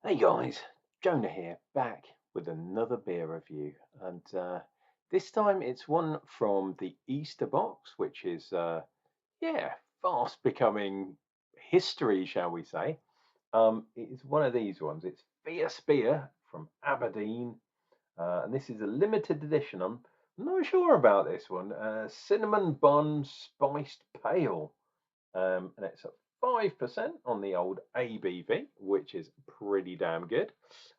Hey guys, Jonah here, back with another beer review, and this time it's one from the Easter box, which is yeah, fast becoming history, shall we say? It is one of these ones. It's Fierce Beer from Aberdeen, and this is a limited edition. I'm not sure about this one. Cinnamon Bun Spiced Pale. And it's at 5% on the old ABV, which is pretty damn good.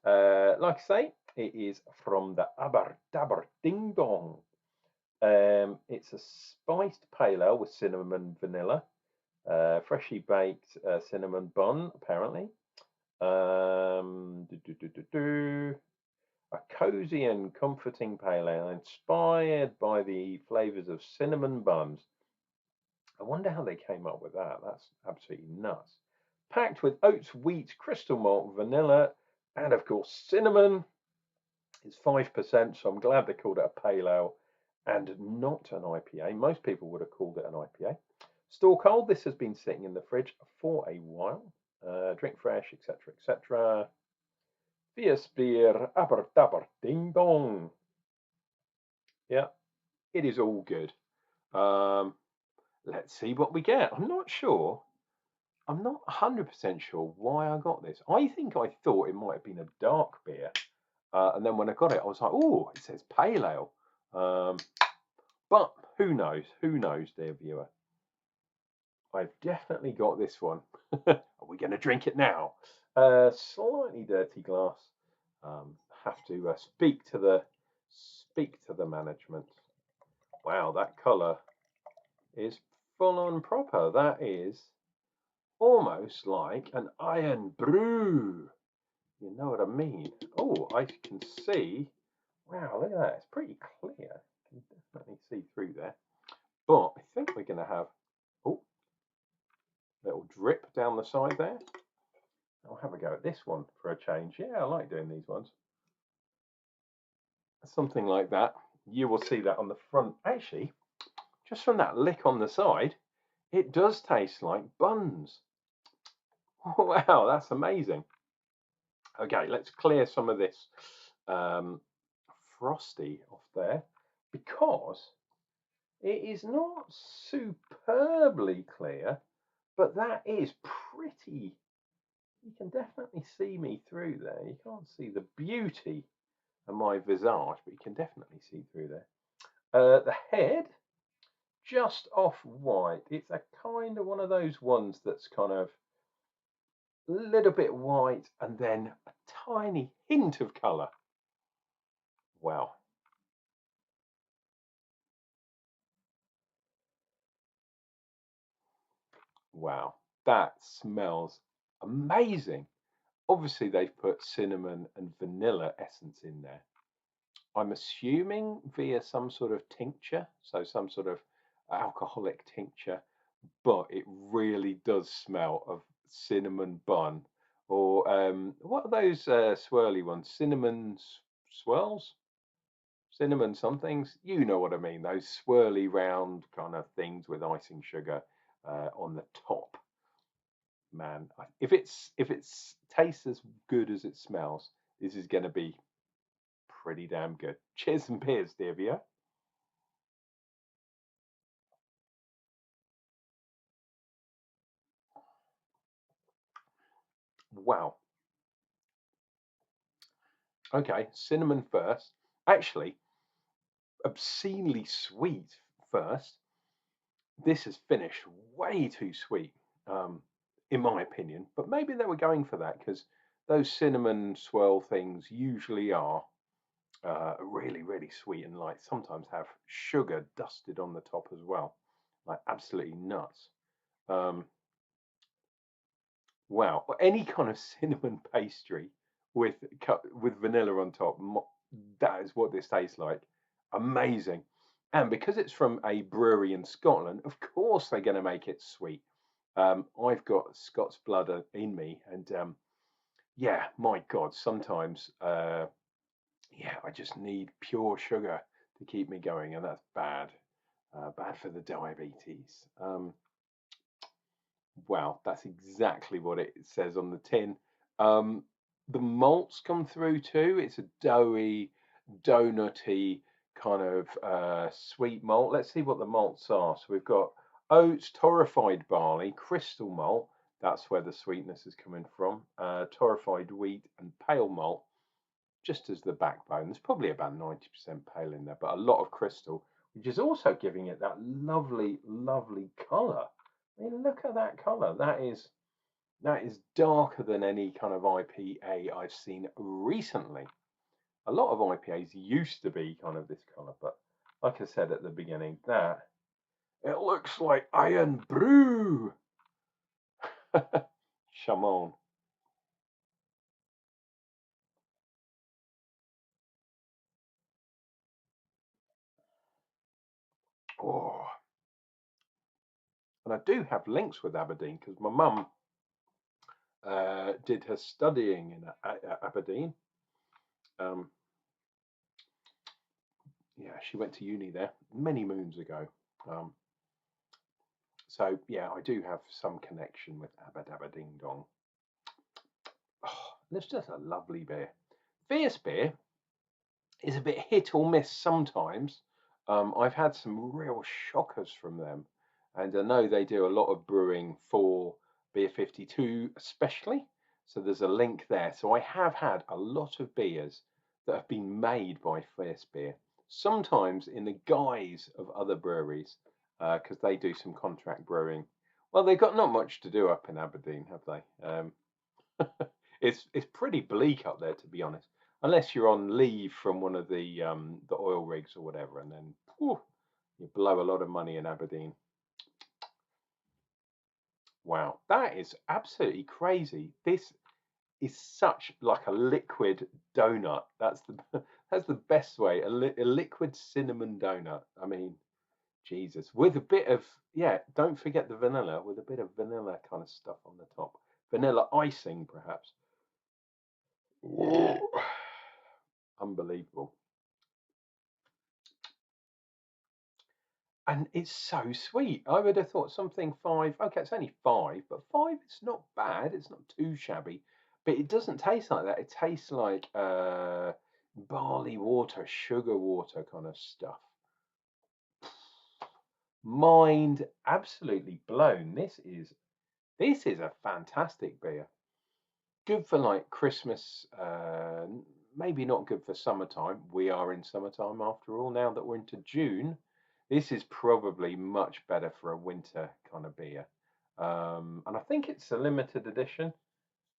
Like I say, it is from the Aber Dabber Ding Dong. It's a spiced pale ale with cinnamon vanilla, freshly baked cinnamon bun, apparently. Do, do, do, do, do. A cozy and comforting pale ale inspired by the flavors of cinnamon buns. I wonder how they came up with that. That's absolutely nuts. Packed with oats, wheat, crystal malt, vanilla, and of course cinnamon. It's 5%, so I'm glad they called it a pale ale and not an IPA. Most people would have called it an IPA. Store cold. This has been sitting in the fridge for a while. Drink fresh, etc., etc. Fierce beer, aber dabber, ding dong. Yeah, it is all good. Let's see what we get. I'm not sure. I'm not 100% sure why I got this. I think I thought it might have been a dark beer. And then when I got it, I was like, oh, it says pale ale. But who knows? Who knows, dear viewer? I've definitely got this one. Are we going to drink it now? Slightly dirty glass. Have to speak to the management. Wow, that colour is full on proper. That is almost like an iron brew. You know what I mean? Oh, I can see. Wow, look at that. It's pretty clear. You can definitely see through there. But I think we're going to have, oh, a little drip down the side there. I'll have a go at this one for a change. Yeah, I like doing these ones. Something like that. You will see that on the front. Actually, just from that lick on the side, it does taste like buns. Wow, that's amazing. Okay, let's clear some of this frosty off there because it is not superbly clear, but that is pretty. You can definitely see me through there. You can't see the beauty of my visage, but you can definitely see through there. The head, just off white. It's a kind of one of those ones that's kind of a little bit white and then a tiny hint of colour. Wow. Wow. That smells amazing. Obviously, they've put cinnamon and vanilla essence in there. I'm assuming via some sort of tincture, so some sort of alcoholic tincture, but it really does smell of cinnamon bun or what are those swirly ones? Cinnamon swirls? Cinnamon somethings? You know what I mean, those swirly round kind of things with icing sugar on the top. Man, if it's tastes as good as it smells, this is going to be pretty damn good. Cheers and beers, dear viewer. Wow. Okay, cinnamon first. Actually, obscenely sweet first. This has finished way too sweet, in my opinion. But maybe they were going for that because those cinnamon swirl things usually are really, really sweet and like sometimes have sugar dusted on the top as well, like absolutely nuts. Um, wow, any kind of cinnamon pastry with with vanilla on top, that is what this tastes like. Amazing. And because it's from a brewery in Scotland, of course they're going to make it sweet. I've got Scots blood in me, and yeah, my God, sometimes yeah, I just need pure sugar to keep me going, and that's bad, bad for the diabetes. Wow, that's exactly what it says on the tin. Um, the malts come through too. It's a doughy, donutty kind of sweet malt. Let's see what the malts are. So we've got oats, torrefied barley, crystal malt. That's where the sweetness is coming from. Torrefied wheat and pale malt, just as the backbone. There's probably about 90% pale in there, but a lot of crystal, which is also giving it that lovely, lovely colour. I mean, look at that colour. That is darker than any kind of IPA I've seen recently. A lot of IPAs used to be kind of this colour, but like I said at the beginning, that it looks like Iron Brew. Shamon. Oh, and I do have links with Aberdeen because my mum did her studying in Aberdeen. Um, yeah, she went to uni there many moons ago. Um, so yeah, I do have some connection with Aberdeen Dong. Oh, it's just a lovely beer. Fierce beer is a bit hit or miss sometimes. I've had some real shockers from them, and I know they do a lot of brewing for Beer 52 especially. So there's a link there. So I have had a lot of beers that have been made by Fierce Beer, sometimes in the guise of other breweries, because they do some contract brewing. Well, they've got not much to do up in Aberdeen, have they? It's pretty bleak up there, to be honest, unless you're on leave from one of the oil rigs or whatever, and then whew, you blow a lot of money in Aberdeen. Wow, that is absolutely crazy. This is such like a liquid donut. That's the that's the best way. A liquid cinnamon donut. I mean, Jesus, with a bit of, yeah. Don't forget the vanilla, with a bit of vanilla kind of stuff on the top. Vanilla icing, perhaps. Unbelievable. And it's so sweet. I would have thought something five. Okay, it's only five, but five it's not bad. It's not too shabby, but it doesn't taste like that. It tastes like barley water, sugar water kind of stuff. Mind absolutely blown. This is a fantastic beer. Good for like Christmas. Maybe not good for summertime. We are in summertime after all. Now that we're into June, this is probably much better for a winter kind of beer. And I think it's a limited edition.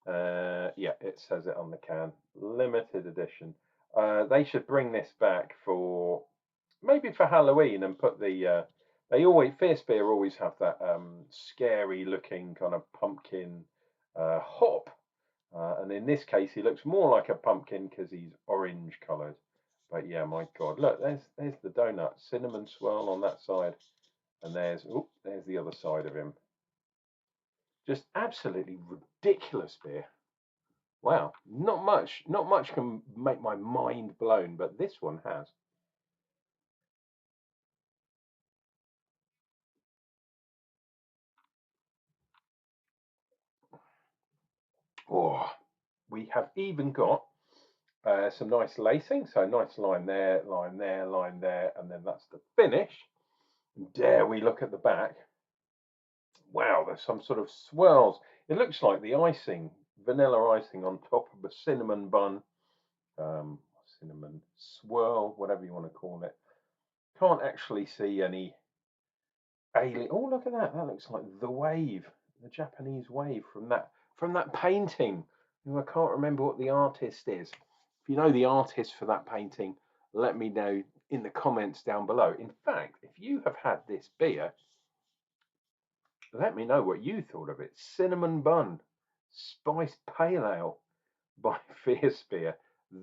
Yeah, it says it on the can. Limited edition. They should bring this back for maybe for Halloween and put the. They always Fierce Beer always have that scary looking kind of pumpkin hop, and in this case, he looks more like a pumpkin because he's orange coloured. But yeah, my God, look, there's the donut, cinnamon swirl on that side, and there's the other side of him. Just absolutely ridiculous beer. Wow, not much can make my mind blown, but this one has. Oh, we have even got some nice lacing, so nice line there, line there, line there, and then that's the finish. And dare we look at the back? Wow, there's some sort of swirls. It looks like the icing, vanilla icing on top of a cinnamon bun, cinnamon swirl, whatever you want to call it. Can't actually see any alien. Oh, look at that! That looks like the wave, the Japanese wave from that painting. I can't remember what the artist is. If you know the artist for that painting, let me know in the comments down below. In fact, if you have had this beer, let me know what you thought of it. Cinnamon Bun Spiced Pale Ale by Fierce Beer.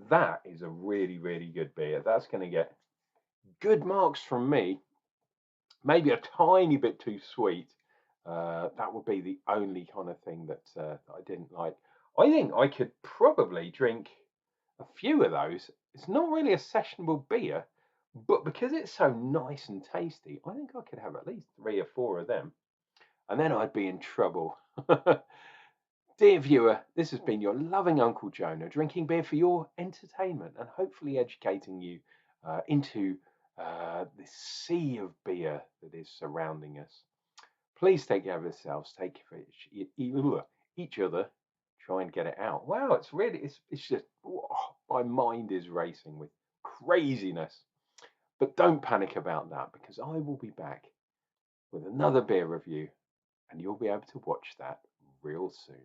That is a really, really good beer. That's going to get good marks from me. Maybe a tiny bit too sweet. That would be the only kind of thing that I didn't like. I think I could probably drink a few of those. It's not really a sessionable beer, but because it's so nice and tasty, I think I could have at least 3 or 4 of them, and then I'd be in trouble. Dear viewer, this has been your loving Uncle Jonah, drinking beer for your entertainment and hopefully educating you into this sea of beer that is surrounding us. Please take care of yourselves, take care of each other, try and get it out. Wow, it's just, my mind is racing with craziness. But don't panic about that, because I will be back with another beer review and you'll be able to watch that real soon.